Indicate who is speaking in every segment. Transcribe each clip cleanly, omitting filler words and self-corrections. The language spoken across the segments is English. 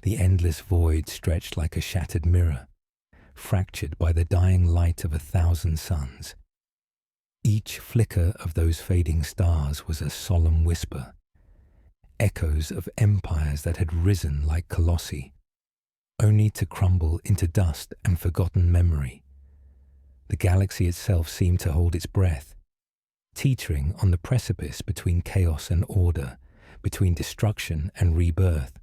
Speaker 1: The endless void stretched like a shattered mirror, fractured by the dying light of 1,000 suns. Each flicker of those fading stars was a solemn whisper, echoes of empires that had risen like colossi, only to crumble into dust and forgotten memory. The galaxy itself seemed to hold its breath, teetering on the precipice between chaos and order, between destruction and rebirth.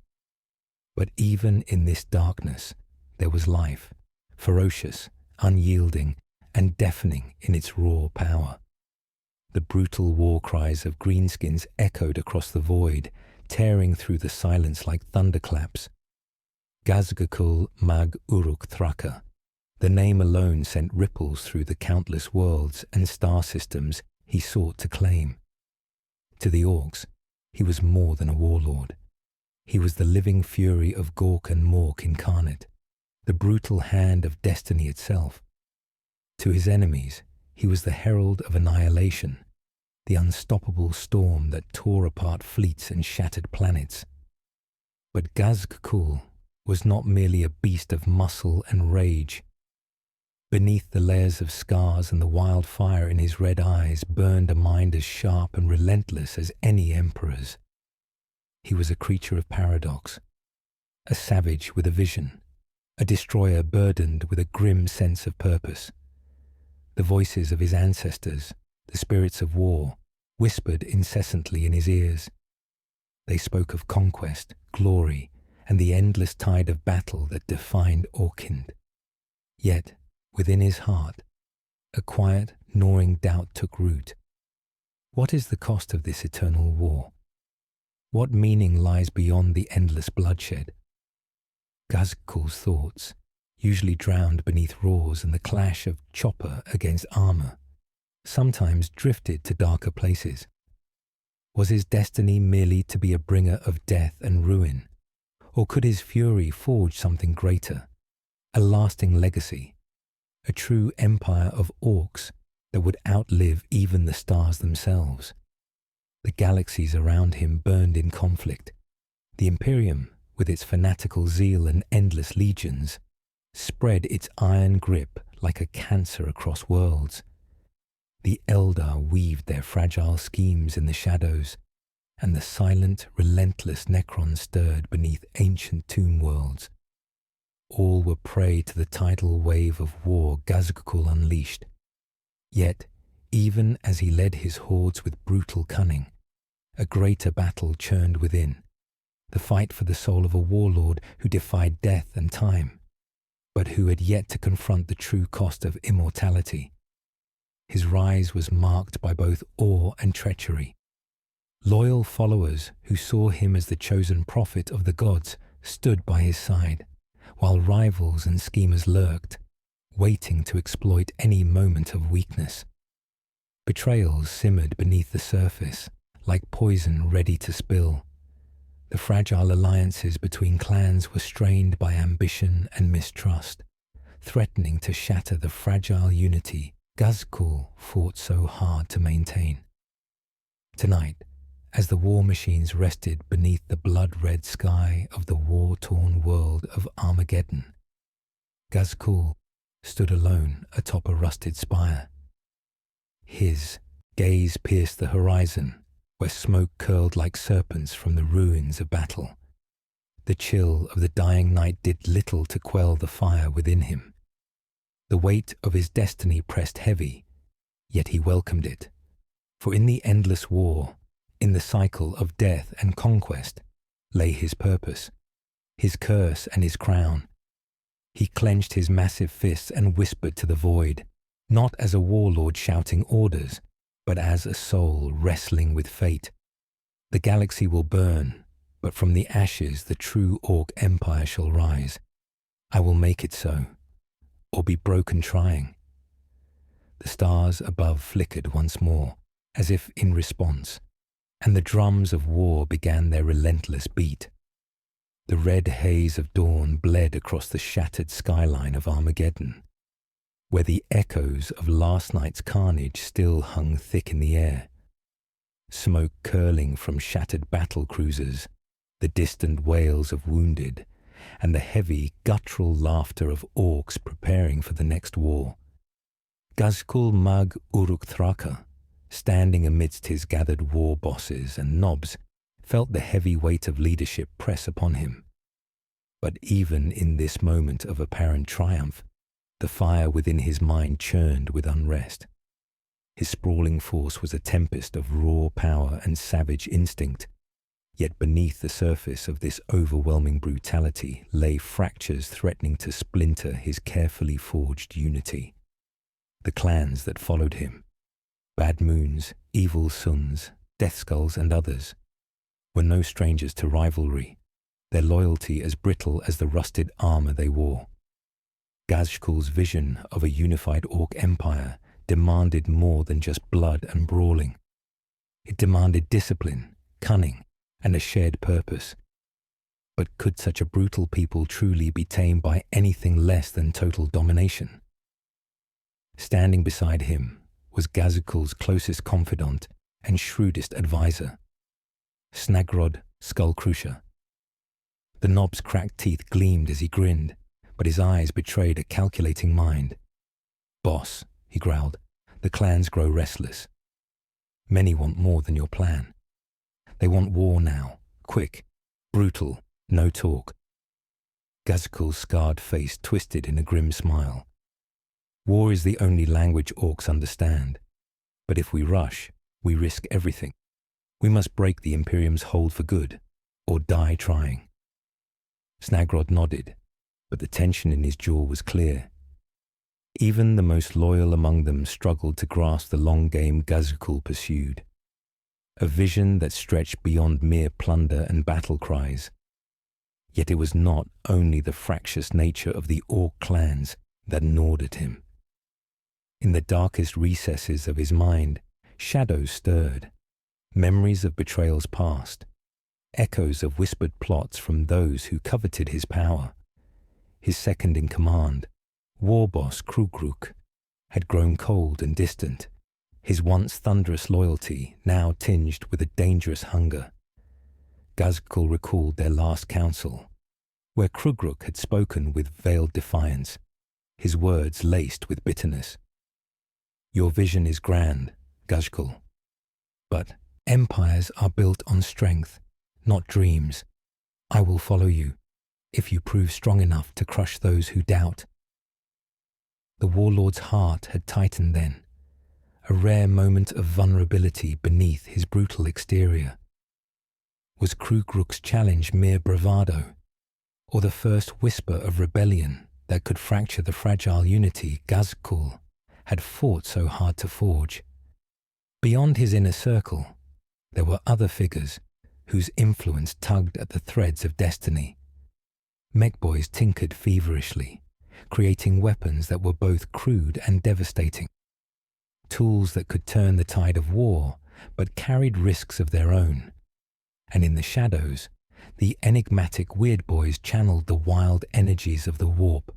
Speaker 1: But even in this darkness, there was life, ferocious, unyielding, and deafening in its raw power. The brutal war cries of greenskins echoed across the void, tearing through the silence like thunderclaps. Ghazghkull mag Uruk Thraka. The name alone sent ripples through the countless worlds and star systems he sought to claim. To the Orks, he was more than a warlord. He was the living fury of Gork and Mork incarnate, the brutal hand of destiny itself. To his enemies, he was the herald of annihilation, the unstoppable storm that tore apart fleets and shattered planets. But Ghazghkull was not merely a beast of muscle and rage. Beneath the layers of scars and the wild fire in his red eyes burned a mind as sharp and relentless as any emperor's. He was a creature of paradox, a savage with a vision, a destroyer burdened with a grim sense of purpose. The voices of his ancestors, the spirits of war, whispered incessantly in his ears. They spoke of conquest, glory, and the endless tide of battle that defined Orkind. Yet, within his heart, a quiet, gnawing doubt took root. What is the cost of this eternal war? What meaning lies beyond the endless bloodshed? Ghazghkull's thoughts, usually drowned beneath roars and the clash of chopper against armor, sometimes drifted to darker places. Was his destiny merely to be a bringer of death and ruin? Or could his fury forge something greater, a lasting legacy, a true empire of orcs that would outlive even the stars themselves? The galaxies around him burned in conflict. The Imperium, with its fanatical zeal and endless legions, spread its iron grip like a cancer across worlds. The Eldar weaved their fragile schemes in the shadows, and the silent, relentless Necrons stirred beneath ancient tomb worlds. All were prey to the tidal wave of war Ghazghkull unleashed. Yet, even as he led his hordes with brutal cunning, a greater battle churned within, the fight for the soul of a warlord who defied death and time, but who had yet to confront the true cost of immortality. His rise was marked by both awe and treachery. Loyal followers who saw him as the chosen prophet of the gods stood by his side, while rivals and schemers lurked, waiting to exploit any moment of weakness. Betrayals simmered beneath the surface, like poison ready to spill. The fragile alliances between clans were strained by ambition and mistrust, threatening to shatter the fragile unity Ghazghkull fought so hard to maintain. Tonight, as the war machines rested beneath the blood-red sky of the war-torn world of Armageddon, Ghazghkull stood alone atop a rusted spire. His gaze pierced the horizon, where smoke curled like serpents from the ruins of battle. The chill of the dying night did little to quell the fire within him. The weight of his destiny pressed heavy, yet he welcomed it. For in the endless war, in the cycle of death and conquest, lay his purpose, his curse and his crown. He clenched his massive fists and whispered to the void, not as a warlord shouting orders, but as a soul wrestling with fate. The galaxy will burn, but from the ashes the true Ork Empire shall rise. I will make it so, or be broken trying. The stars above flickered once more, as if in response, and the drums of war began their relentless beat. The red haze of dawn bled across the shattered skyline of Armageddon, where the echoes of last night's carnage still hung thick in the air. Smoke curling from shattered battle cruisers, the distant wails of wounded, and the heavy, guttural laughter of orcs preparing for the next war. Ghazghkull Mag Uruk Thraka, standing amidst his gathered war bosses and nobs, felt the heavy weight of leadership press upon him. But even in this moment of apparent triumph, the fire within his mind churned with unrest. His sprawling force was a tempest of raw power and savage instinct, yet beneath the surface of this overwhelming brutality lay fractures threatening to splinter his carefully forged unity. The clans that followed him, Bad Moons, Evil Suns, Death Skulls and others, were no strangers to rivalry, their loyalty as brittle as the rusted armor they wore. Ghazghkull's vision of a unified Orc empire demanded more than just blood and brawling. It demanded discipline, cunning, and a shared purpose. But could such a brutal people truly be tamed by anything less than total domination? Standing beside him was Ghazghkull's closest confidant and shrewdest advisor, Snagrod Skullcrusher. The knob's cracked teeth gleamed as he grinned, but his eyes betrayed a calculating mind. "Boss," he growled, "the clans grow restless. Many want more than your plan. They want war now, quick, brutal, no talk." Ghazghkull's scarred face twisted in a grim smile. "War is the only language orcs understand, but if we rush, we risk everything. We must break the Imperium's hold for good, or die trying." Snagrod nodded, but the tension in his jaw was clear. Even the most loyal among them struggled to grasp the long game Ghazghkull pursued, a vision that stretched beyond mere plunder and battle cries. Yet it was not only the fractious nature of the Orc clans that gnawed at him. In the darkest recesses of his mind, shadows stirred, memories of betrayals past, echoes of whispered plots from those who coveted his power. His second in command, war boss Krugruk, had grown cold and distant, his once thunderous loyalty now tinged with a dangerous hunger. Ghazghkull recalled their last council, where Krugruk had spoken with veiled defiance, his words laced with bitterness. "Your vision is grand, Ghazghkull, but empires are built on strength, not dreams. I will follow you, if you prove strong enough to crush those who doubt." The warlord's heart had tightened then, a rare moment of vulnerability beneath his brutal exterior. Was Krugruk's challenge mere bravado, or the first whisper of rebellion that could fracture the fragile unity Ghazghkull had fought so hard to forge? Beyond his inner circle, there were other figures whose influence tugged at the threads of destiny. Mechboys tinkered feverishly, creating weapons that were both crude and devastating. Tools that could turn the tide of war, but carried risks of their own. And in the shadows, the enigmatic Weird Boys channeled the wild energies of the warp,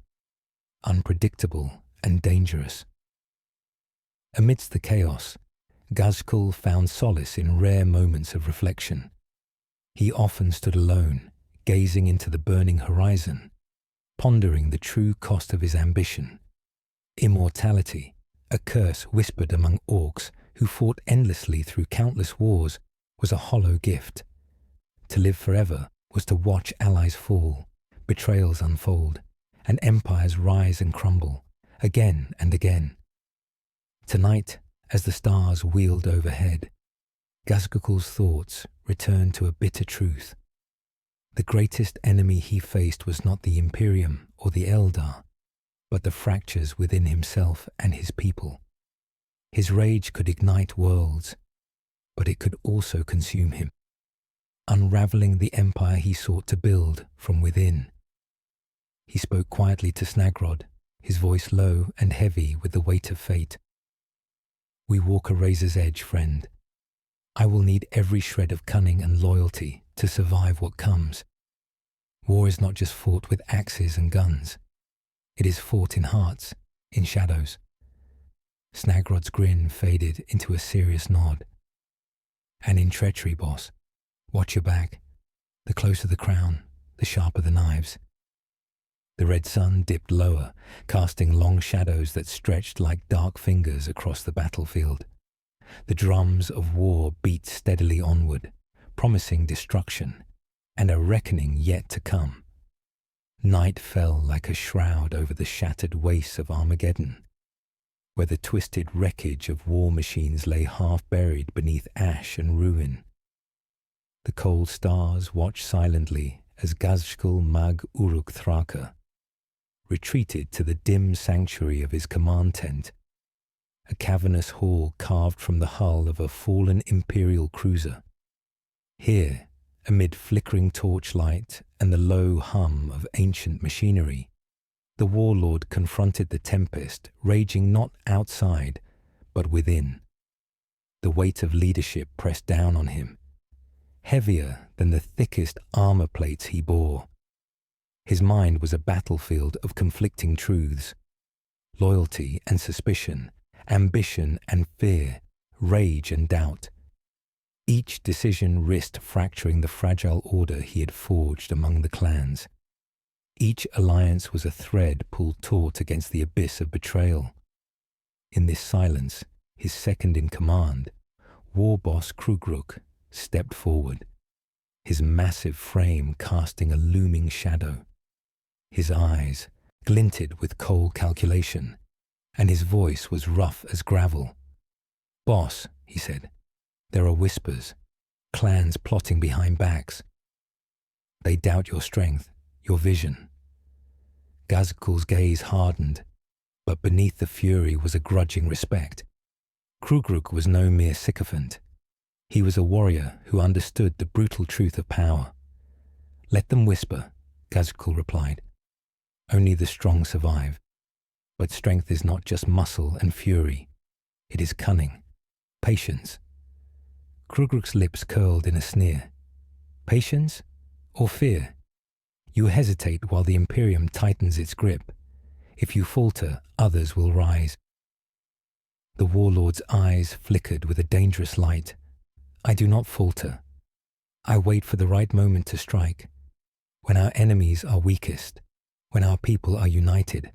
Speaker 1: unpredictable and dangerous. Amidst the chaos, Ghazghkull found solace in rare moments of reflection. He often stood alone, gazing into the burning horizon, pondering the true cost of his ambition. Immortality, a curse whispered among orcs who fought endlessly through countless wars, was a hollow gift. To live forever was to watch allies fall, betrayals unfold, and empires rise and crumble, again and again. Tonight, as the stars wheeled overhead, Ghazghkull's thoughts returned to a bitter truth. The greatest enemy he faced was not the Imperium or the Eldar, but the fractures within himself and his people. His rage could ignite worlds, but it could also consume him, unraveling the empire he sought to build from within. He spoke quietly to Snagrod, his voice low and heavy with the weight of fate. "We walk a razor's edge, friend. I will need every shred of cunning and loyalty to survive what comes. War is not just fought with axes and guns. It is fought in hearts, in shadows." Snagrod's grin faded into a serious nod. "And in treachery, boss. Watch your back. The closer the crown, the sharper the knives." The red sun dipped lower, casting long shadows that stretched like dark fingers across the battlefield. The drums of war beat steadily onward, promising destruction and a reckoning yet to come. Night fell like a shroud over the shattered wastes of Armageddon, where the twisted wreckage of war machines lay half buried beneath ash and ruin. The cold stars watched silently as Ghazghkull Mag Uruk Thraka retreated to the dim sanctuary of his command tent, a cavernous hall carved from the hull of a fallen imperial cruiser. Here, amid flickering torchlight and the low hum of ancient machinery, the warlord confronted the tempest raging not outside, but within. The weight of leadership pressed down on him, heavier than the thickest armor plates he bore. His mind was a battlefield of conflicting truths. Loyalty and suspicion, ambition and fear, rage and doubt. Each decision risked fracturing the fragile order he had forged among the clans. Each alliance was a thread pulled taut against the abyss of betrayal. In this silence, his second in command, war boss Krugruk, stepped forward, his massive frame casting a looming shadow. His eyes glinted with cold calculation, and his voice was rough as gravel. "Boss," he said, "there are whispers, clans plotting behind backs. They doubt your strength, your vision." Ghazghkull's gaze hardened, but beneath the fury was a grudging respect. Krugruk was no mere sycophant. He was a warrior who understood the brutal truth of power. "Let them whisper," Ghazghkull replied. "Only the strong survive. But strength is not just muscle and fury. It is cunning, patience." Krugruk's lips curled in a sneer. "Patience or fear? You hesitate while the Imperium tightens its grip. If you falter, others will rise." The warlord's eyes flickered with a dangerous light. "I do not falter. I wait for the right moment to strike. When our enemies are weakest, when our people are united,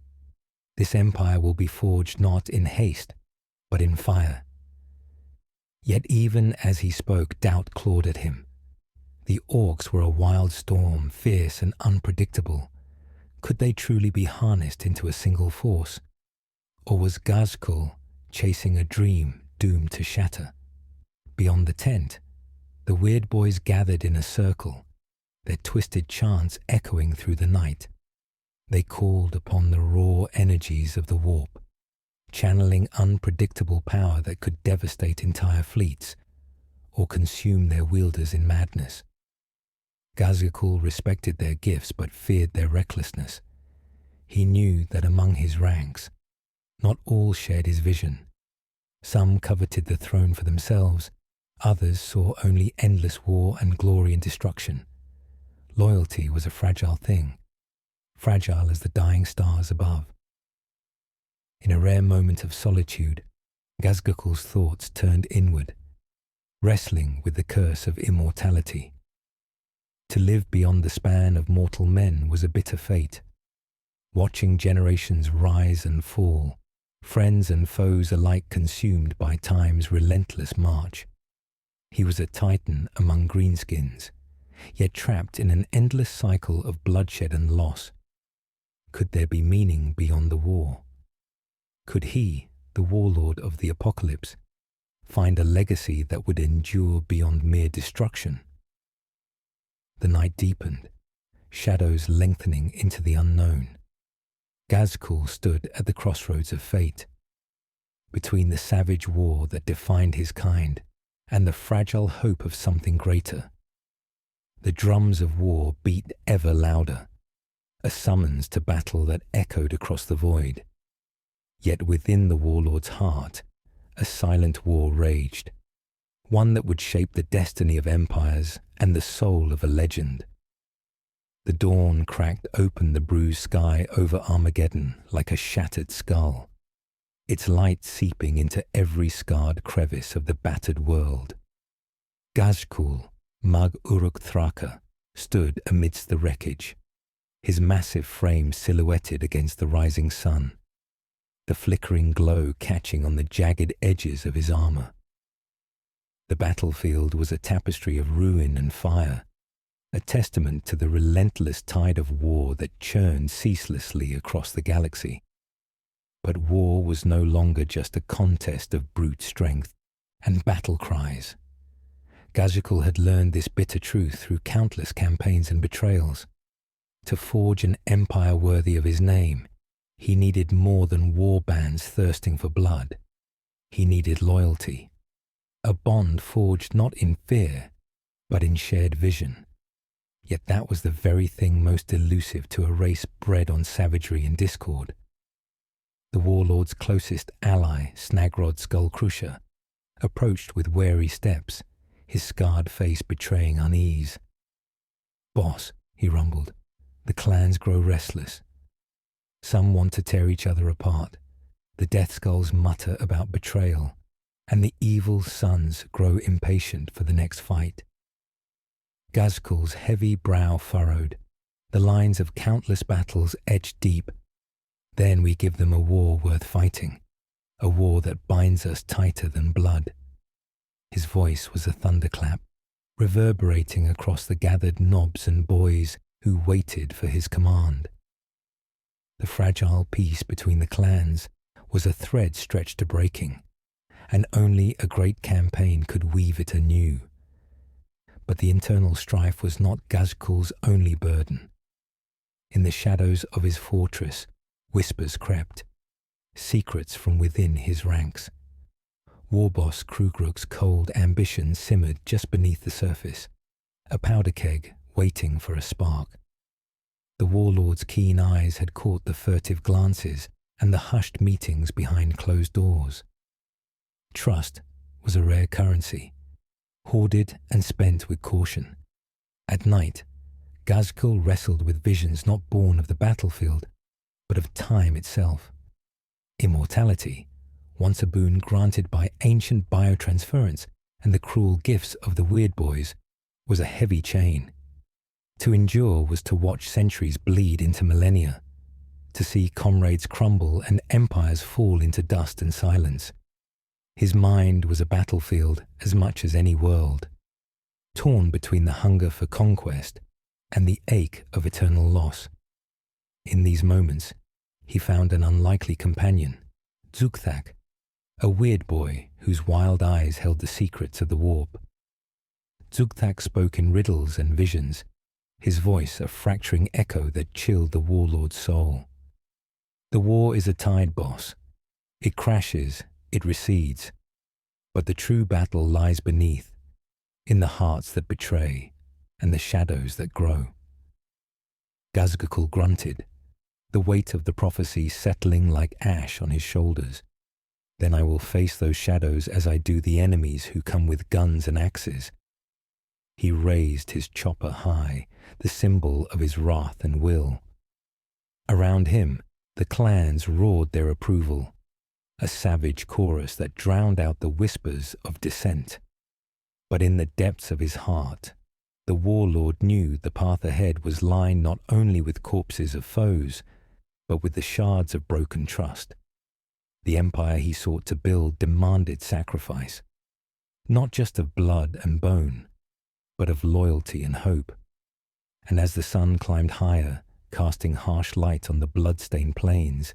Speaker 1: this empire will be forged not in haste, but in fire." Yet even as he spoke, doubt clawed at him. The orcs were a wild storm, fierce and unpredictable. Could they truly be harnessed into a single force? Or was Ghazghkull chasing a dream doomed to shatter? Beyond the tent, the weird boys gathered in a circle, their twisted chants echoing through the night. They called upon the raw energies of the warp, channeling unpredictable power that could devastate entire fleets or consume their wielders in madness. Ghazghkull respected their gifts but feared their recklessness. He knew that among his ranks, not all shared his vision. Some coveted the throne for themselves, others saw only endless war and glory and destruction. Loyalty was a fragile thing, fragile as the dying stars above. In a rare moment of solitude, Ghazghkull's thoughts turned inward, wrestling with the curse of immortality. To live beyond the span of mortal men was a bitter fate. Watching generations rise and fall, friends and foes alike consumed by time's relentless march. He was a titan among greenskins, yet trapped in an endless cycle of bloodshed and loss. Could there be meaning beyond the war? Could he, the warlord of the apocalypse, find a legacy that would endure beyond mere destruction? The night deepened, shadows lengthening into the unknown. Ghazghkull stood at the crossroads of fate, between the savage war that defined his kind and the fragile hope of something greater. The drums of war beat ever louder, a summons to battle that echoed across the void. Yet within the warlord's heart, a silent war raged, one that would shape the destiny of empires and the soul of a legend. The dawn cracked open the bruised sky over Armageddon like a shattered skull, its light seeping into every scarred crevice of the battered world. Ghazghkull Mag Uruk Thraka stood amidst the wreckage, his massive frame silhouetted against the rising sun, the flickering glow catching on the jagged edges of his armor. The battlefield was a tapestry of ruin and fire, a testament to the relentless tide of war that churned ceaselessly across the galaxy. But war was no longer just a contest of brute strength and battle cries. Ghazghkull had learned this bitter truth through countless campaigns and betrayals. To forge an empire worthy of his name, he needed more than war bands thirsting for blood. He needed loyalty, a bond forged not in fear, but in shared vision. Yet that was the very thing most elusive to a race bred on savagery and discord. The warlord's closest ally, Snagrod Skullcrusher, approached with wary steps, his scarred face betraying unease. "Boss," he rumbled, "the clans grow restless. Some want to tear each other apart. The Death Skulls mutter about betrayal, and the evil sons grow impatient for the next fight." Ghazghkull's heavy brow furrowed, the lines of countless battles etched deep. "Then we give them a war worth fighting, a war that binds us tighter than blood." His voice was a thunderclap, reverberating across the gathered knobs and boys who waited for his command. The fragile peace between the clans was a thread stretched to breaking, and only a great campaign could weave it anew. But the internal strife was not Ghazghkull's only burden. In the shadows of his fortress, whispers crept, secrets from within his ranks. Warboss Krugruk's cold ambition simmered just beneath the surface, a powder keg waiting for a spark. The warlord's keen eyes had caught the furtive glances and the hushed meetings behind closed doors. Trust was a rare currency, hoarded and spent with caution. At night, Ghazghkull wrestled with visions not born of the battlefield, but of time itself. Immortality, once a boon granted by ancient biotransference and the cruel gifts of the Weird Boys, was a heavy chain. To endure was to watch centuries bleed into millennia, to see comrades crumble and empires fall into dust and silence. His mind was a battlefield as much as any world, torn between the hunger for conquest and the ache of eternal loss. In these moments, he found an unlikely companion, Zukthak, a weird boy whose wild eyes held the secrets of the warp. Zukthak spoke in riddles and visions, his voice a fracturing echo that chilled the warlord's soul. The war is a tide, boss. It crashes, it recedes, but the true battle lies beneath, in the hearts that betray and the shadows that grow. Ghazghkull grunted, the weight of the prophecy settling like ash on his shoulders. Then I will face those shadows as I do the enemies who come with guns and axes. He raised his chopper high, the symbol of his wrath and will. Around him, the clans roared their approval, a savage chorus that drowned out the whispers of dissent. But in the depths of his heart, the warlord knew the path ahead was lined not only with corpses of foes, but with the shards of broken trust. The empire he sought to build demanded sacrifice, not just of blood and bone, but of loyalty and hope. And as the sun climbed higher, casting harsh light on the blood-stained plains,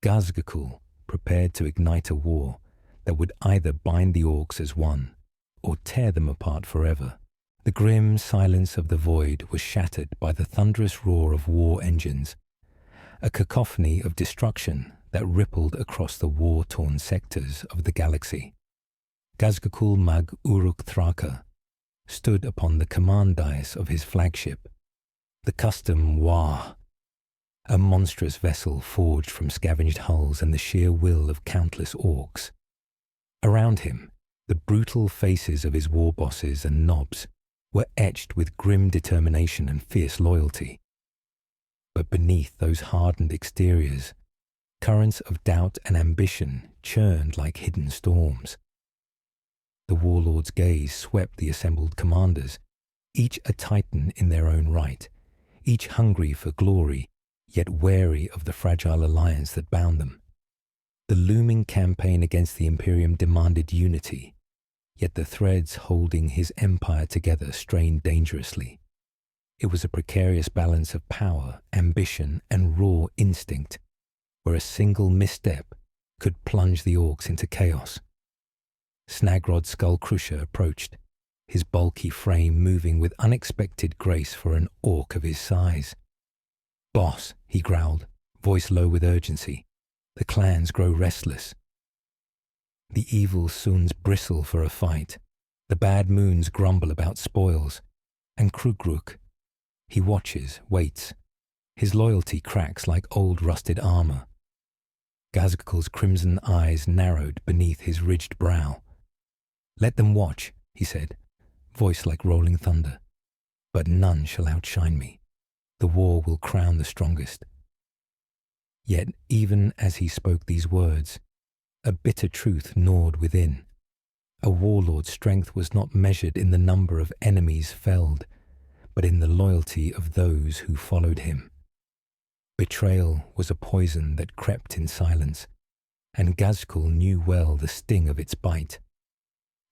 Speaker 1: Ghazghkull prepared to ignite a war that would either bind the orcs as one or tear them apart forever. The grim silence of the void was shattered by the thunderous roar of war engines, a cacophony of destruction that rippled across the war-torn sectors of the galaxy. Ghazghkull Mag Uruk Thraka stood upon the command dais of his flagship, the custom Wah, a monstrous vessel forged from scavenged hulls and the sheer will of countless orcs. Around him, the brutal faces of his war bosses and nobs were etched with grim determination and fierce loyalty. But beneath those hardened exteriors, currents of doubt and ambition churned like hidden storms. The warlord's gaze swept the assembled commanders, each a titan in their own right, each hungry for glory, yet wary of the fragile alliance that bound them. The looming campaign against the Imperium demanded unity, yet the threads holding his empire together strained dangerously. It was a precarious balance of power, ambition, and raw instinct, where a single misstep could plunge the orcs into chaos. Snagrod Skullcrusher approached, his bulky frame moving with unexpected grace for an orc of his size. "Boss," he growled, voice low with urgency, "the clans grow restless. The evil Suns bristle for a fight, the bad moons grumble about spoils, and Krugruk, he watches, waits. His loyalty cracks like old rusted armor." Ghazghkull's crimson eyes narrowed beneath his ridged brow. "Let them watch," he said, voice like rolling thunder. "But none shall outshine me. The war will crown the strongest." Yet even as he spoke these words, a bitter truth gnawed within. A warlord's strength was not measured in the number of enemies felled, but in the loyalty of those who followed him. Betrayal was a poison that crept in silence, and Ghazghkull knew well the sting of its bite.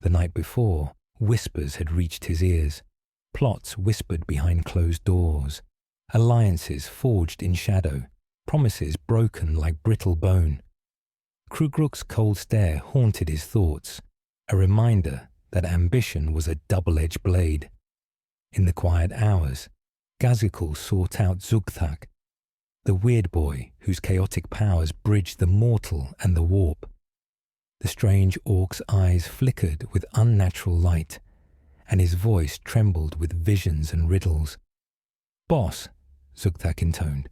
Speaker 1: The night before, whispers had reached his ears, plots whispered behind closed doors, alliances forged in shadow, promises broken like brittle bone. Krugruk's cold stare haunted his thoughts, a reminder that ambition was a double-edged blade. In the quiet hours, Ghazghkull sought out Zugthak, the weird boy whose chaotic powers bridged the mortal and the warp. The strange orc's eyes flickered with unnatural light, and his voice trembled with visions and riddles. "Boss," Zugthak intoned,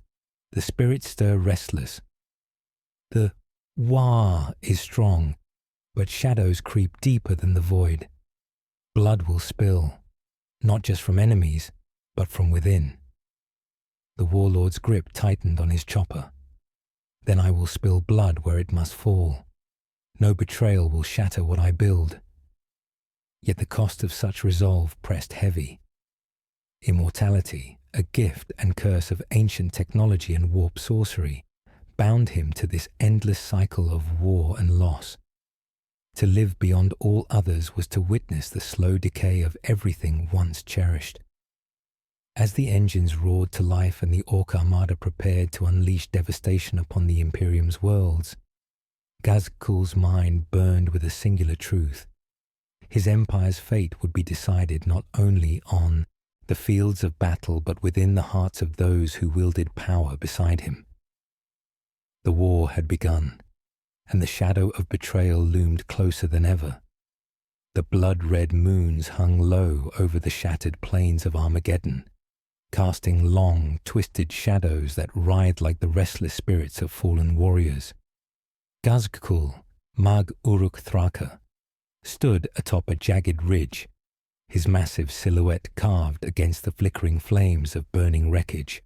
Speaker 1: "the spirits stir restless. The Wah is strong, but shadows creep deeper than the void. Blood will spill, not just from enemies, but from within." The warlord's grip tightened on his chopper. "Then I will spill blood where it must fall. No betrayal will shatter what I build." Yet the cost of such resolve pressed heavy. Immortality, a gift and curse of ancient technology and warp sorcery, bound him to this endless cycle of war and loss. To live beyond all others was to witness the slow decay of everything once cherished. As the engines roared to life and the Ork Armada prepared to unleash devastation upon the Imperium's worlds, Ghazghkull's mind burned with a singular truth. His empire's fate would be decided not only on the fields of battle but within the hearts of those who wielded power beside him. The war had begun, and the shadow of betrayal loomed closer than ever. The blood-red moons hung low over the shattered plains of Armageddon, casting long, twisted shadows that writhed like the restless spirits of fallen warriors. Ghazghkull, Mag Uruk Thraka, stood atop a jagged ridge, his massive silhouette carved against the flickering flames of burning wreckage.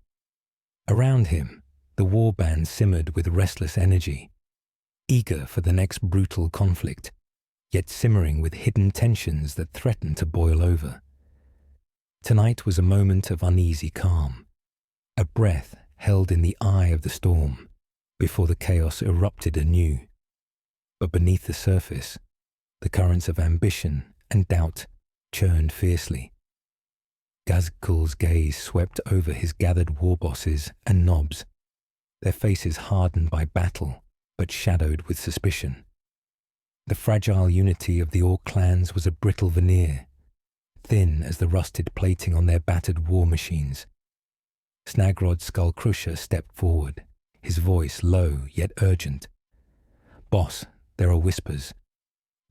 Speaker 1: Around him, the warband simmered with restless energy, eager for the next brutal conflict, yet simmering with hidden tensions that threatened to boil over. Tonight was a moment of uneasy calm, a breath held in the eye of the storm, before the chaos erupted anew. But beneath the surface, the currents of ambition and doubt churned fiercely. Ghazghkull's gaze swept over his gathered war bosses and nobs, their faces hardened by battle but shadowed with suspicion. The fragile unity of the Ork clans was a brittle veneer, thin as the rusted plating on their battered war machines. Snagrod Skullcrusher stepped forward, his voice low yet urgent. "Boss, there are whispers.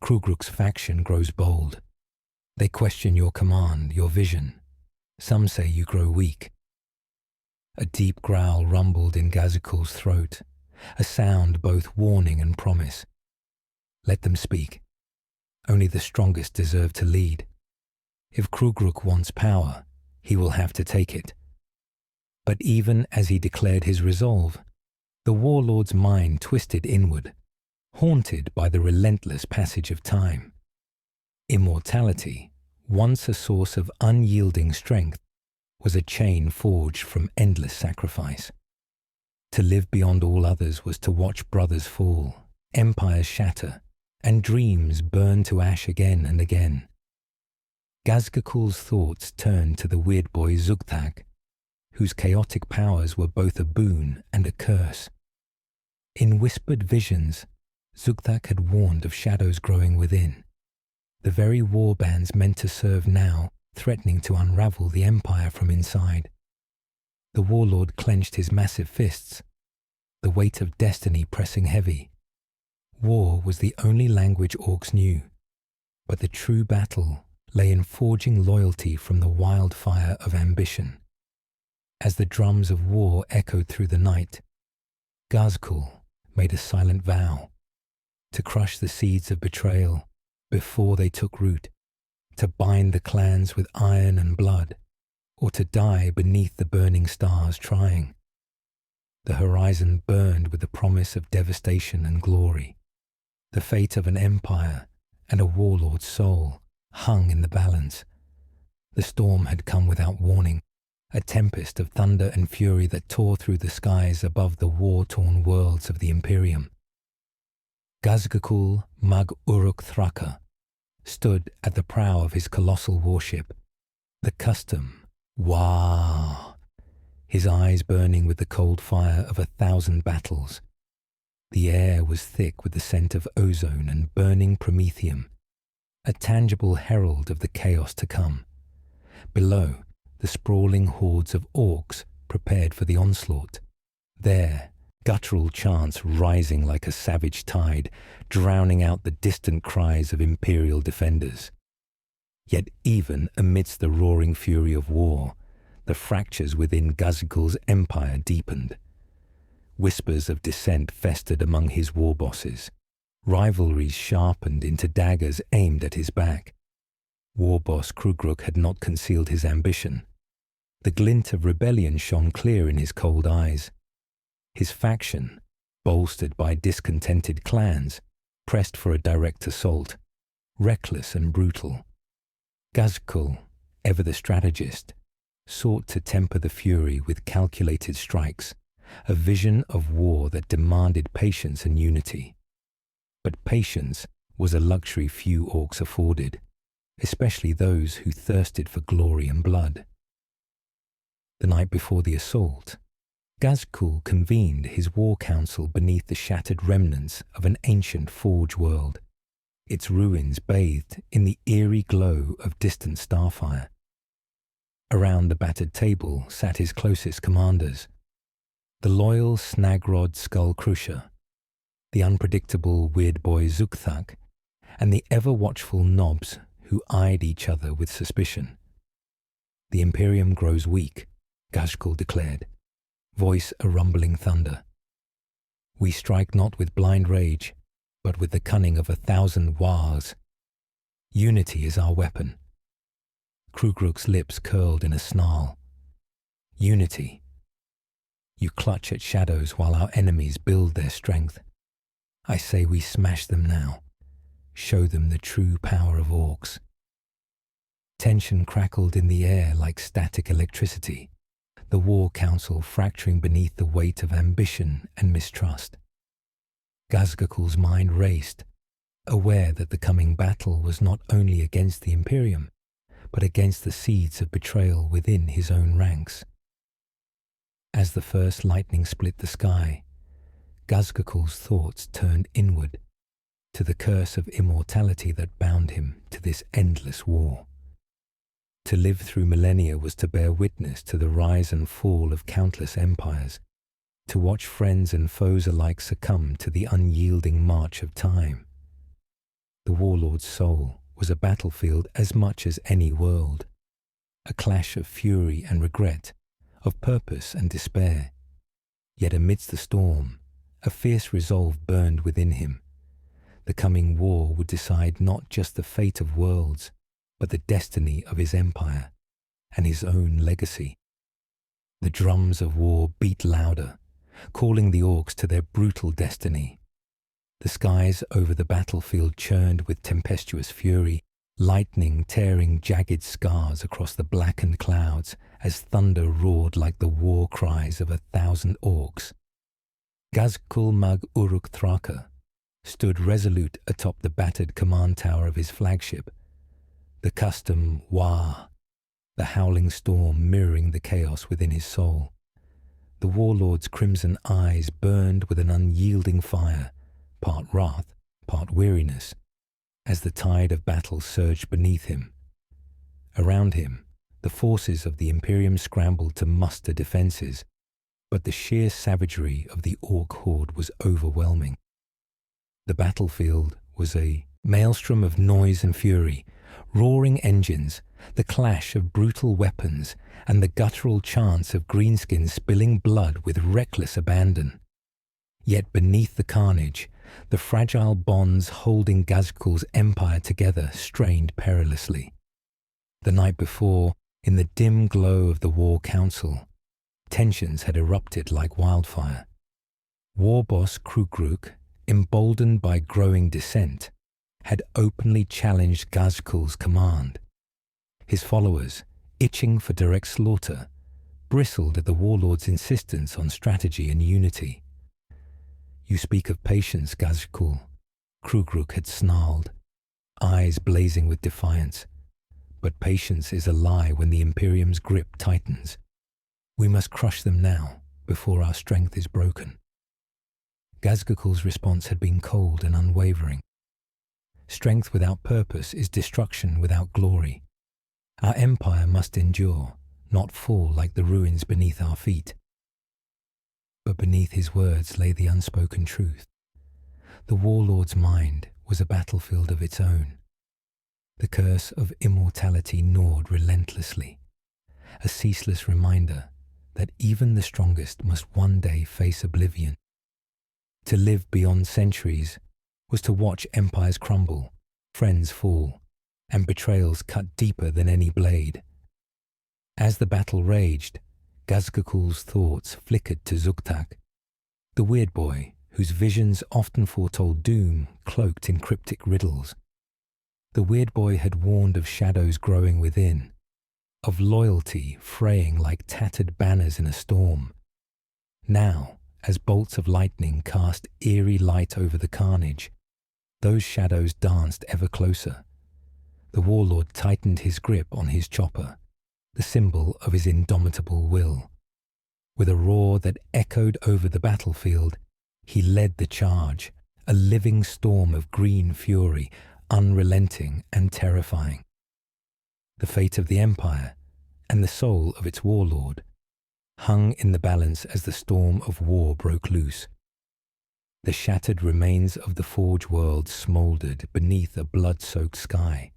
Speaker 1: Krugruk's faction grows bold. They question your command, your vision. Some say you grow weak." A deep growl rumbled in Ghazghkull's throat, a sound both warning and promise. Let them speak. Only the strongest deserve to lead. If Krugruk wants power, he will have to take it. But even as he declared his resolve, the warlord's mind twisted inward, haunted by the relentless passage of time. Immortality, once a source of unyielding strength, was a chain forged from endless sacrifice. To live beyond all others was to watch brothers fall, empires shatter, and dreams burn to ash again and again. Ghazghkull's thoughts turned to the weird boy Zugthag, whose chaotic powers were both a boon and a curse. In whispered visions, Zugthag had warned of shadows growing within, the very warbands meant to serve now, threatening to unravel the empire from inside. The warlord clenched his massive fists, the weight of destiny pressing heavy. War was the only language orcs knew, but the true battle lay in forging loyalty from the wildfire of ambition. As the drums of war echoed through the night, Ghazghkull made a silent vow to crush the seeds of betrayal before they took root, to bind the clans with iron and blood, or to die beneath the burning stars trying. The horizon burned with the promise of devastation and glory. The fate of an empire and a warlord's soul hung in the balance. The storm had come without warning, a tempest of thunder and fury that tore through the skies above the war-torn worlds of the Imperium. Ghazghkull Mag Uruk Thraka stood at the prow of his colossal warship, the custom Wah, his eyes burning with the cold fire of 1,000 battles. The air was thick with the scent of ozone and burning promethium, a tangible herald of the chaos to come. Below, the sprawling hordes of orcs prepared for the onslaught. There, guttural chants rising like a savage tide, drowning out the distant cries of imperial defenders. Yet even amidst the roaring fury of war, the fractures within Ghazghkull's empire deepened. Whispers of dissent festered among his war bosses. Rivalries sharpened into daggers aimed at his back. War boss Krugruk had not concealed his ambition. The glint of rebellion shone clear in his cold eyes. His faction, bolstered by discontented clans, pressed for a direct assault, reckless and brutal. Ghazghkull, ever the strategist, sought to temper the fury with calculated strikes, a vision of war that demanded patience and unity. But patience was a luxury few orcs afforded, especially those who thirsted for glory and blood. The night before the assault, Ghazghkull convened his war council beneath the shattered remnants of an ancient forge world, its ruins bathed in the eerie glow of distant starfire. Around the battered table sat his closest commanders, the loyal Snagrod Skullcrusher, the unpredictable weird boy Zugthag, and the ever-watchful Nobs who eyed each other with suspicion. "The Imperium grows weak," Ghazghkull declared, voice a rumbling thunder. "We strike not with blind rage, but with the cunning of 1,000 wars. Unity is our weapon." Krugruk's lips curled in a snarl. "Unity. You clutch at shadows while our enemies build their strength. I say we smash them now. Show them the true power of orcs." Tension crackled in the air like static electricity, the war council fracturing beneath the weight of ambition and mistrust. Ghazghkull's mind raced, aware that the coming battle was not only against the Imperium, but against the seeds of betrayal within his own ranks. As the first lightning split the sky, Ghazghkull's thoughts turned inward, to the curse of immortality that bound him to this endless war. To live through millennia was to bear witness to the rise and fall of countless empires, to watch friends and foes alike succumb to the unyielding march of time. The warlord's soul was a battlefield as much as any world, a clash of fury and regret, of purpose and despair. Yet amidst the storm, a fierce resolve burned within him. The coming war would decide not just the fate of worlds, but the destiny of his empire and his own legacy. The drums of war beat louder, calling the orcs to their brutal destiny. The skies over the battlefield churned with tempestuous fury, lightning tearing jagged scars across the blackened clouds as thunder roared like the war cries of 1,000 orcs. Ghazghkull mag Uruk Thraka stood resolute atop the battered command tower of his flagship, the custom Wah, the howling storm mirroring the chaos within his soul. The warlord's crimson eyes burned with an unyielding fire, part wrath, part weariness, as the tide of battle surged beneath him. Around him, the forces of the Imperium scrambled to muster defences, but the sheer savagery of the Ork horde was overwhelming. The battlefield was a maelstrom of noise and fury, roaring engines, the clash of brutal weapons, and the guttural chants of greenskins spilling blood with reckless abandon. Yet beneath the carnage, the fragile bonds holding Ghazghkull's empire together strained perilously. The night before, in the dim glow of the War Council, tensions had erupted like wildfire. War boss Krugruk, emboldened by growing dissent, had openly challenged Ghazghkull's command. His followers, itching for direct slaughter, bristled at the warlord's insistence on strategy and unity. "You speak of patience, Ghazghkull," Krugruk had snarled, eyes blazing with defiance. "But patience is a lie when the Imperium's grip tightens. We must crush them now, before our strength is broken." Ghazghkull's response had been cold and unwavering. "Strength without purpose is destruction without glory. Our empire must endure, not fall like the ruins beneath our feet." But beneath his words lay the unspoken truth. The warlord's mind was a battlefield of its own. The curse of immortality gnawed relentlessly, a ceaseless reminder that even the strongest must one day face oblivion. To live beyond centuries was to watch empires crumble, friends fall, and betrayals cut deeper than any blade. As the battle raged, Ghazghkull's thoughts flickered to Zuktak, the weird boy whose visions often foretold doom cloaked in cryptic riddles. The weird boy had warned of shadows growing within, of loyalty fraying like tattered banners in a storm. Now, as bolts of lightning cast eerie light over the carnage, those shadows danced ever closer. The warlord tightened his grip on his chopper, the symbol of his indomitable will. With a roar that echoed over the battlefield, he led the charge, a living storm of green fury, unrelenting and terrifying. The fate of the empire, and the soul of its warlord, hung in the balance as the storm of war broke loose. The shattered remains of the Forge world smouldered beneath a blood-soaked sky,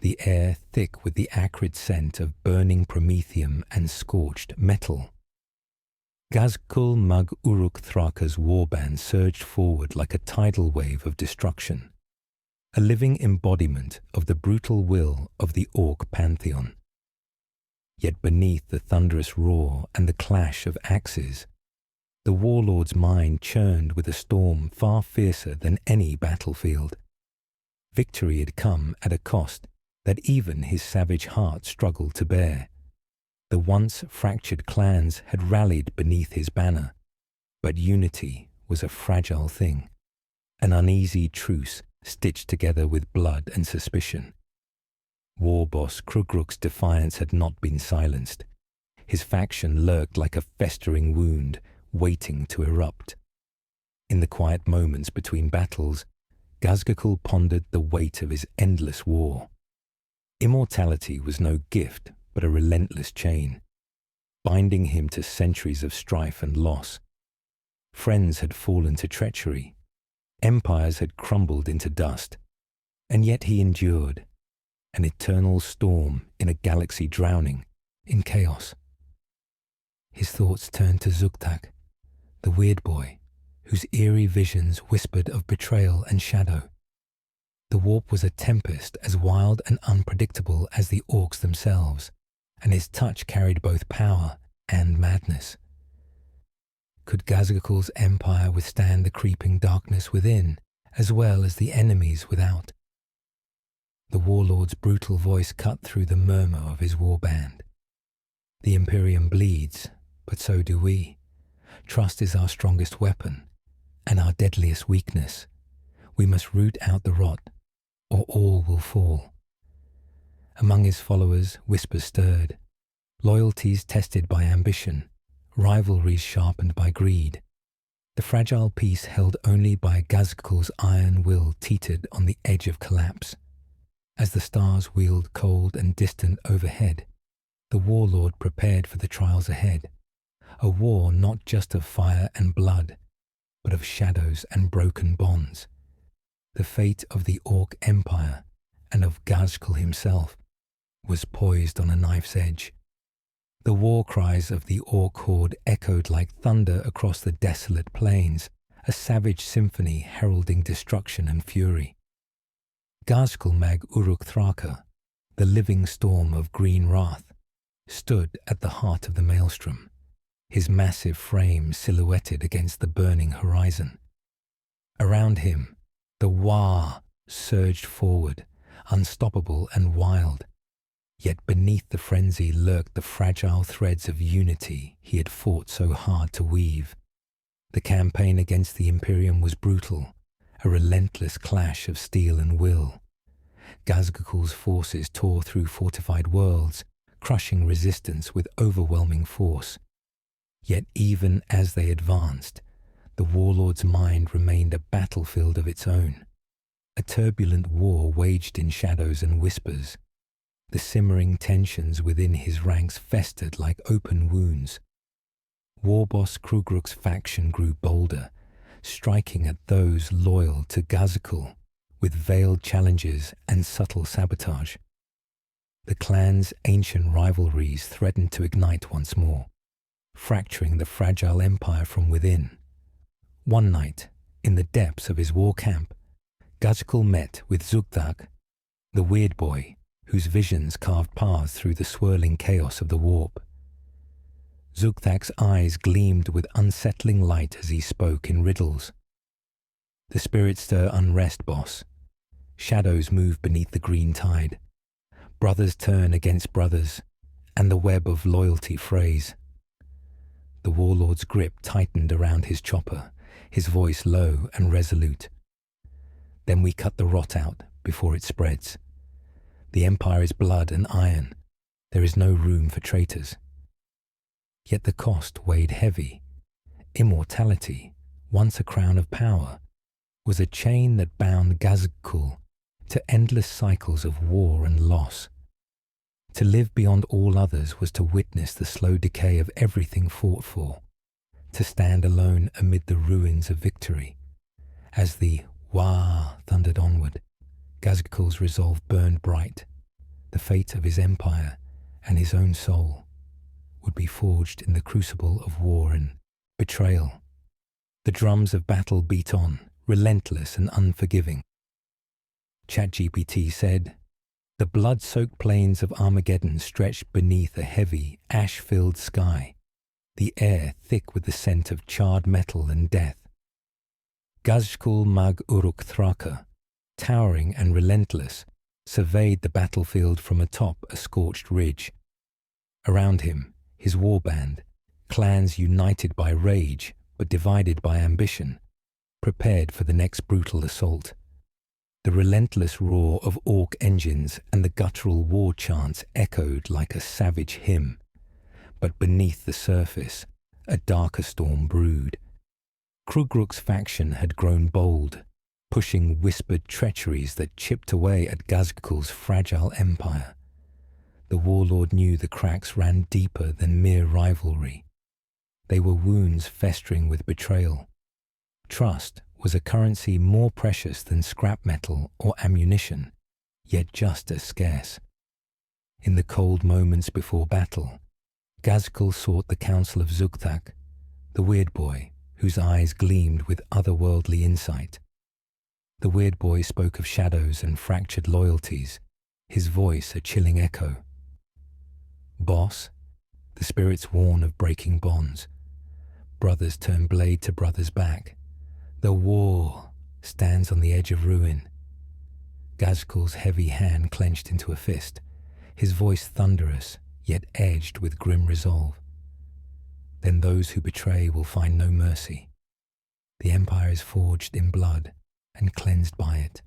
Speaker 1: the air thick with the acrid scent of burning promethium and scorched metal. Ghazghkull mag Uruk Thraka's warband surged forward like a tidal wave of destruction, a living embodiment of the brutal will of the Ork pantheon. Yet beneath the thunderous roar and the clash of axes, the warlord's mind churned with a storm far fiercer than any battlefield. Victory had come at a cost that even his savage heart struggled to bear. The once fractured clans had rallied beneath his banner, but unity was a fragile thing, an uneasy truce stitched together with blood and suspicion. War boss Krugruk's defiance had not been silenced. His faction lurked like a festering wound, waiting to erupt. In the quiet moments between battles, Ghazghkull pondered the weight of his endless war. Immortality was no gift, but a relentless chain, binding him to centuries of strife and loss. Friends had fallen to treachery, empires had crumbled into dust, and yet he endured, an eternal storm in a galaxy drowning in chaos. His thoughts turned to Zuktak, the weird boy, whose eerie visions whispered of betrayal and shadow. The warp was a tempest as wild and unpredictable as the orcs themselves, and his touch carried both power and madness. Could Ghazghkull's empire withstand the creeping darkness within, as well as the enemies without? The warlord's brutal voice cut through the murmur of his warband. The Imperium bleeds, but so do we. Trust is our strongest weapon, and our deadliest weakness. We must root out the rot, or all will fall. Among his followers, whispers stirred, loyalties tested by ambition, rivalries sharpened by greed. The fragile peace held only by Ghazghkull's iron will teetered on the edge of collapse. As the stars wheeled cold and distant overhead, the warlord prepared for the trials ahead, a war not just of fire and blood, but of shadows and broken bonds. The fate of the Ork Empire and of Ghazghkull himself was poised on a knife's edge. The war cries of the Ork horde echoed like thunder across the desolate plains, a savage symphony heralding destruction and fury. Ghazghkull Mag Uruk Thraka, the living storm of green wrath, stood at the heart of the maelstrom, his massive frame silhouetted against the burning horizon. Around him, the Wa surged forward, unstoppable and wild. Yet beneath the frenzy lurked the fragile threads of unity he had fought so hard to weave. The campaign against the Imperium was brutal, a relentless clash of steel and will. Ghazghkull's forces tore through fortified worlds, crushing resistance with overwhelming force. Yet even as they advanced, the warlord's mind remained a battlefield of its own. A turbulent war waged in shadows and whispers. The simmering tensions within his ranks festered like open wounds. Warboss Krugruk's faction grew bolder, striking at those loyal to Ghazghkull with veiled challenges and subtle sabotage. The clan's ancient rivalries threatened to ignite once more, fracturing the fragile empire from within. One night, in the depths of his war camp, Ghazghkull met with Zugthak, the weird boy whose visions carved paths through the swirling chaos of the warp. Zugthak's eyes gleamed with unsettling light as he spoke in riddles. The spirits stir unrest, boss. Shadows move beneath the green tide. Brothers turn against brothers, and the web of loyalty frays. The warlord's grip tightened around his chopper, his voice low and resolute. Then we cut the rot out before it spreads. The Empire is blood and iron. There is no room for traitors. Yet the cost weighed heavy. Immortality, once a crown of power, was a chain that bound Ghazghkull to endless cycles of war and loss. To live beyond all others was to witness the slow decay of everything fought for, to stand alone amid the ruins of victory. As the Wa thundered onward, Ghazghkull's resolve burned bright. The fate of his empire and his own soul would be forged in the crucible of war and betrayal. The drums of battle beat on, relentless and unforgiving. ChatGPT said, "The blood-soaked plains of Armageddon stretched beneath a heavy, ash-filled sky, the air thick with the scent of charred metal and death. Ghazghkull Mag Uruk Thraka, towering and relentless, surveyed the battlefield from atop a scorched ridge. Around him, his warband, clans united by rage but divided by ambition, prepared for the next brutal assault. The relentless roar of orc engines and the guttural war chants echoed like a savage hymn. But beneath the surface, a darker storm brewed. Krugruk's faction had grown bold, pushing whispered treacheries that chipped away at Ghazghkull's fragile empire. The warlord knew the cracks ran deeper than mere rivalry. They were wounds festering with betrayal. Trust was a currency more precious than scrap metal or ammunition, yet just as scarce. In the cold moments before battle, Ghazghkull sought the counsel of Zugthak, the weird boy whose eyes gleamed with otherworldly insight. The weird boy spoke of shadows and fractured loyalties, his voice a chilling echo. "Boss, the spirits warn of breaking bonds. Brothers turn blade to brother's back. The war stands on the edge of ruin." Ghazghkull's heavy hand clenched into a fist, his voice thunderous, yet edged with grim resolve. Then those who betray will find no mercy. The Empire is forged in blood and cleansed by it.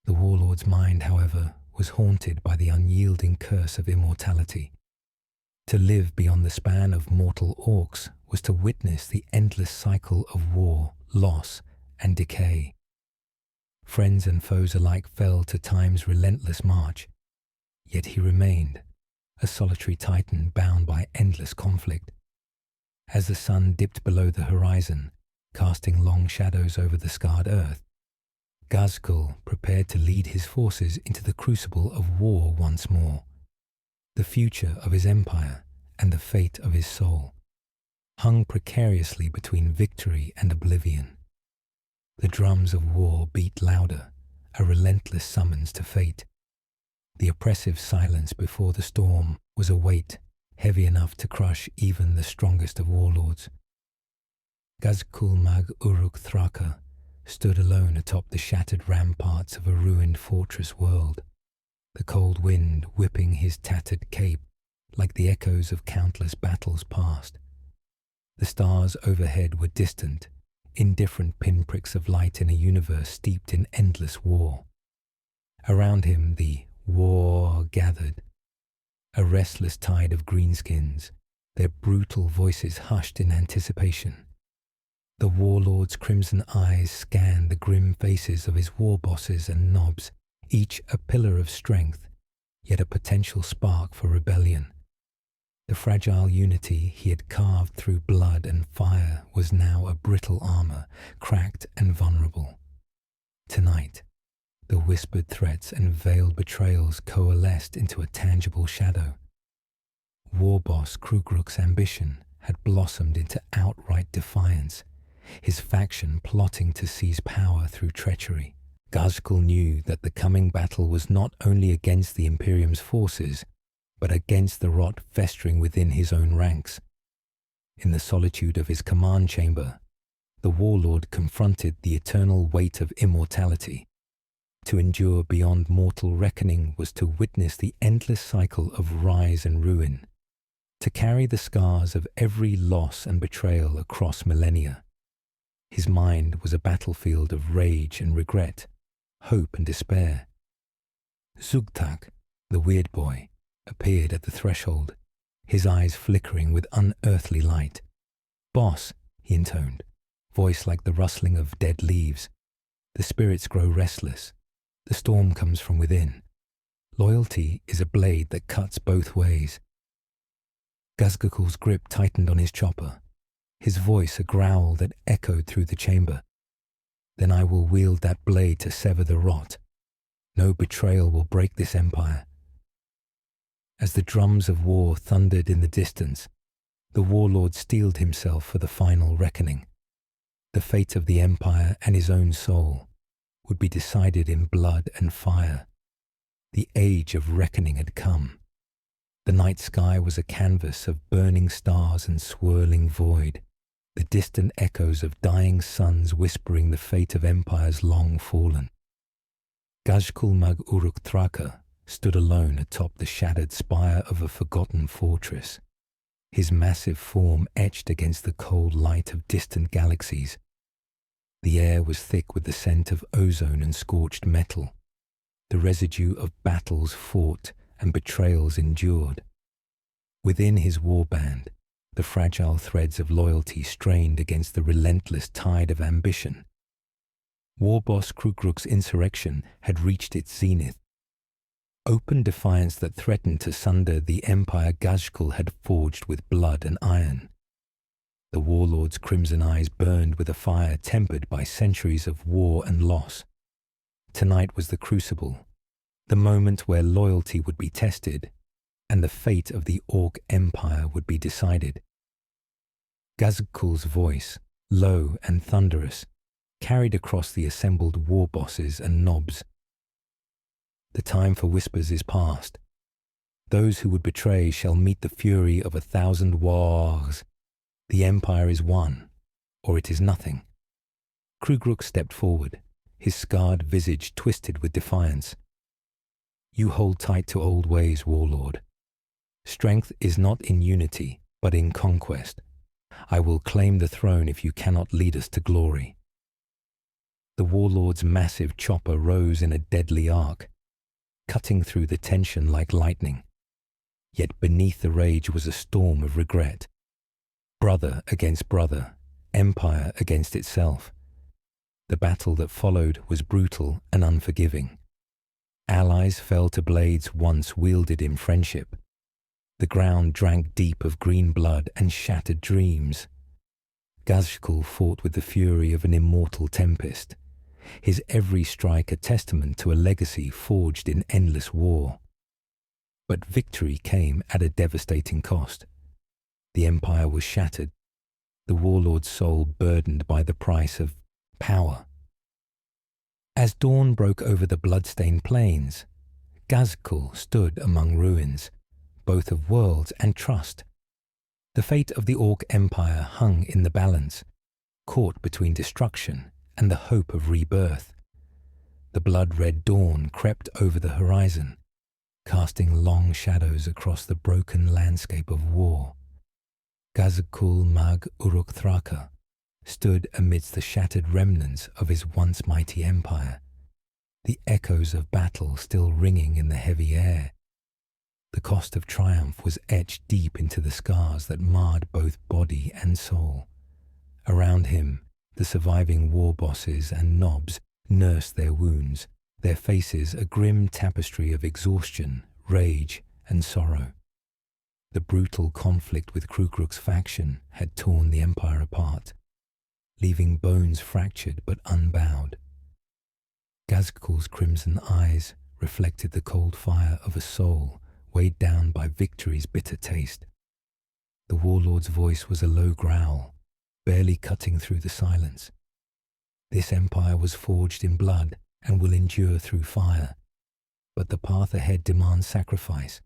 Speaker 1: The warlord's mind, however, was haunted by the unyielding curse of immortality. To live beyond the span of mortal orcs was to witness the endless cycle of war, loss, and decay. Friends and foes alike fell to time's relentless march, yet he remained, a solitary titan bound by endless conflict. As the sun dipped below the horizon, casting long shadows over the scarred earth, Ghazghkull prepared to lead his forces into the crucible of war once more. The future of his empire and the fate of his soul hung precariously between victory and oblivion. The drums of war beat louder, a relentless summons to fate. The oppressive silence before the storm was a weight heavy enough to crush even the strongest of warlords. Ghazghkull Mag Uruk Thraka stood alone atop the shattered ramparts of a ruined fortress world, the cold wind whipping his tattered cape like the echoes of countless battles past. The stars overhead were distant, indifferent pinpricks of light in a universe steeped in endless war. Around him the war gathered, a restless tide of greenskins, their brutal voices hushed in anticipation. The warlord's crimson eyes scanned the grim faces of his war bosses and nobs, each a pillar of strength, yet a potential spark for rebellion. The fragile unity he had carved through blood and fire was now a brittle armor, cracked and vulnerable. Tonight, the whispered threats and veiled betrayals coalesced into a tangible shadow. War boss Krugruk's ambition had blossomed into outright defiance, his faction plotting to seize power through treachery. Ghazghkull knew that the coming battle was not only against the Imperium's forces, but against the rot festering within his own ranks. In the solitude of his command chamber, the warlord confronted the eternal weight of immortality. To endure beyond mortal reckoning was to witness the endless cycle of rise and ruin, to carry the scars of every loss and betrayal across millennia. His mind was a battlefield of rage and regret, hope and despair. Zugtak, the weird boy, appeared at the threshold, his eyes flickering with unearthly light. "Boss," he intoned, voice like the rustling of dead leaves. "The spirits grow restless. The storm comes from within. Loyalty is a blade that cuts both ways." Ghazghkull's grip tightened on his chopper, his voice a growl that echoed through the chamber. "Then I will wield that blade to sever the rot. No betrayal will break this empire." As the drums of war thundered in the distance, the warlord steeled himself for the final reckoning. The fate of the empire and his own soul would be decided in blood and fire. The age of reckoning had come. The night sky was a canvas of burning stars and swirling void, the distant echoes of dying suns whispering the fate of empires long fallen. Ghazghkull Mag Uruk Thraka stood alone atop the shattered spire of a forgotten fortress, his massive form etched against the cold light of distant galaxies. The air was thick with the scent of ozone and scorched metal, the residue of battles fought and betrayals endured. Within his warband, the fragile threads of loyalty strained against the relentless tide of ambition. War boss Krugruk's insurrection had reached its zenith. Open defiance that threatened to sunder the empire Ghazghkull had forged with blood and iron. The warlord's crimson eyes burned with a fire tempered by centuries of war and loss. Tonight was the crucible, the moment where loyalty would be tested and the fate of the Ork Empire would be decided. Ghazghkull's voice, low and thunderous, carried across the assembled war bosses and nobs. "The time for whispers is past. Those who would betray shall meet the fury of 1,000 wars. The empire is one, or it is nothing." Krugruk stepped forward, his scarred visage twisted with defiance. "You hold tight to old ways, warlord. Strength is not in unity, but in conquest. I will claim the throne if you cannot lead us to glory. The warlord's massive chopper rose in a deadly arc, cutting through the tension like lightning. Yet beneath the rage was a storm of regret. Brother against brother, empire against itself. The battle that followed was brutal and unforgiving. Allies fell to blades once wielded in friendship. The ground drank deep of green blood and shattered dreams. Ghazghkull fought with the fury of an immortal tempest, his every strike a testament to a legacy forged in endless war. But victory came at a devastating cost. The empire was shattered, the warlord's soul burdened by the price of power. As dawn broke over the blood-stained plains, Ghazghkull stood among ruins, both of worlds and trust. The fate of the Ork Empire hung in the balance, caught between destruction and the hope of rebirth. The blood-red dawn crept over the horizon, casting long shadows across the broken landscape of war. Ghazghkull Mag Uruk-Thraka stood amidst the shattered remnants of his once mighty empire, the echoes of battle still ringing in the heavy air. The cost of triumph was etched deep into the scars that marred both body and soul. Around him, the surviving war bosses and nobs nursed their wounds, their faces a grim tapestry of exhaustion, rage, and sorrow. The brutal conflict with Krukruk's faction had torn the empire apart, leaving bones fractured but unbowed. Ghazghkull's crimson eyes reflected the cold fire of a soul weighed down by victory's bitter taste. The warlord's voice was a low growl, barely cutting through the silence. This empire was forged in blood and will endure through fire, but the path ahead demands sacrifice,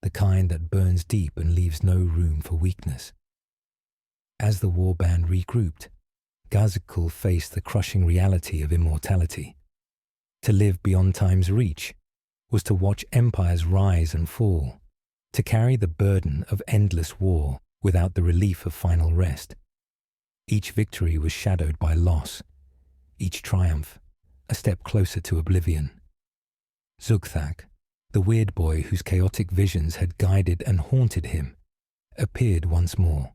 Speaker 1: the kind that burns deep and leaves no room for weakness. As the warband regrouped, Ghazghkull faced the crushing reality of immortality. To live beyond time's reach was to watch empires rise and fall, to carry the burden of endless war without the relief of final rest. Each victory was shadowed by loss, each triumph a step closer to oblivion. Zugthak, the weird boy whose chaotic visions had guided and haunted him, appeared once more,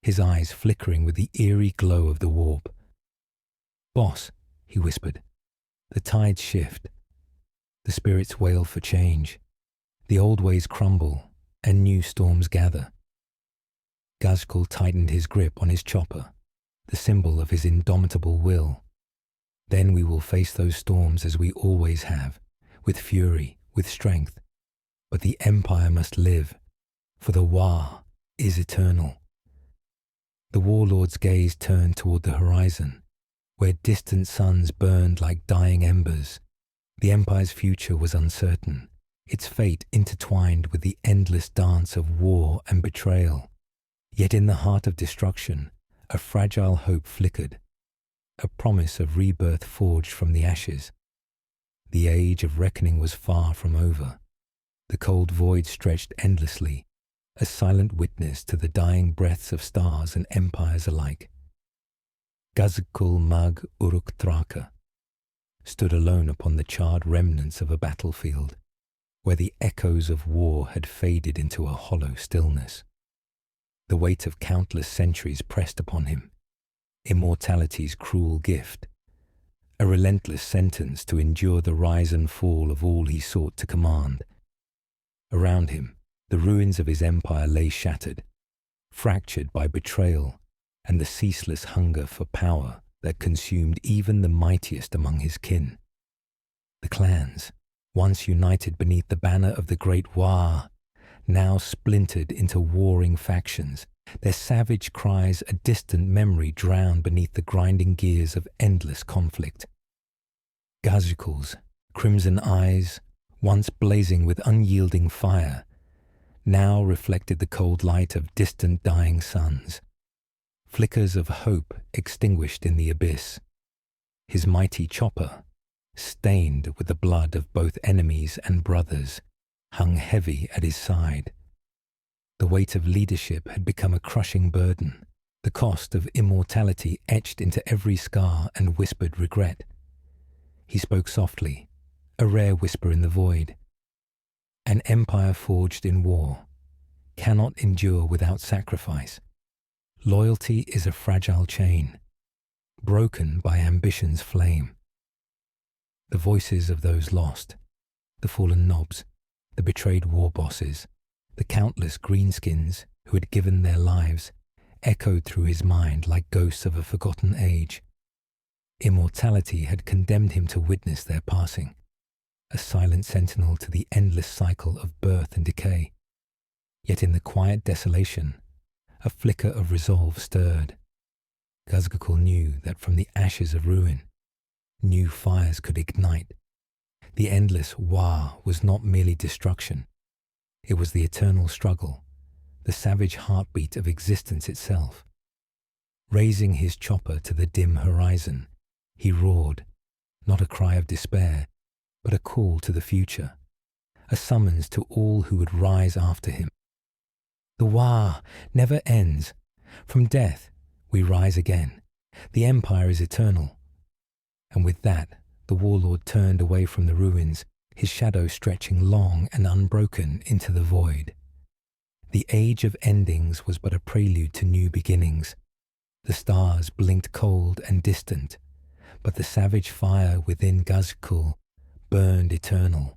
Speaker 1: his eyes flickering with the eerie glow of the warp. "Boss," he whispered, "the tides shift. The spirits wail for change. The old ways crumble, and new storms gather." Ghazghkull tightened his grip on his chopper, the symbol of his indomitable will. "Then we will face those storms as we always have, with fury, with strength. But the empire must live, for the Wa is eternal." The warlord's gaze turned toward the horizon, where distant suns burned like dying embers. The empire's future was uncertain, its fate intertwined with the endless dance of war and betrayal. Yet in the heart of destruction, a fragile hope flickered, a promise of rebirth forged from the ashes. The age of reckoning was far from over. The cold void stretched endlessly, a silent witness to the dying breaths of stars and empires alike. Ghazghkull Mag Uruk-Thraka stood alone upon the charred remnants of a battlefield, where the echoes of war had faded into a hollow stillness. The weight of countless centuries pressed upon him, immortality's cruel gift, a relentless sentence to endure the rise and fall of all he sought to command. Around him, the ruins of his empire lay shattered, fractured by betrayal and the ceaseless hunger for power that consumed even the mightiest among his kin. The clans, once united beneath the banner of the Great Wa, now splintered into warring factions, their savage cries a distant memory drowned beneath the grinding gears of endless conflict. Ghazghkull's crimson eyes, once blazing with unyielding fire, now reflected the cold light of distant dying suns, flickers of hope extinguished in the abyss. His mighty chopper, stained with the blood of both enemies and brothers, hung heavy at his side, The weight of leadership had become a crushing burden, the cost of immortality etched into every scar and whispered regret. He spoke softly, a rare whisper in the void. An empire forged in war cannot endure without sacrifice. Loyalty is a fragile chain, broken by ambition's flame. The voices of those lost, the fallen nobs, the betrayed war bosses, the countless greenskins who had given their lives, echoed through his mind like ghosts of a forgotten age. Immortality had condemned him to witness their passing, a silent sentinel to the endless cycle of birth and decay. Yet in the quiet desolation, a flicker of resolve stirred. Ghazghkull knew that from the ashes of ruin, new fires could ignite. The endless war was not merely destruction. It was the eternal struggle, the savage heartbeat of existence itself. Raising his chopper to the dim horizon, he roared, not a cry of despair, but a call to the future, a summons to all who would rise after him. The war never ends. From death, we rise again. The empire is eternal. And with that, the warlord turned away from the ruins, his shadow stretching long and unbroken into the void. The age of endings was but a prelude to new beginnings. The stars blinked cold and distant, but the savage fire within Ghazghkull burned eternal.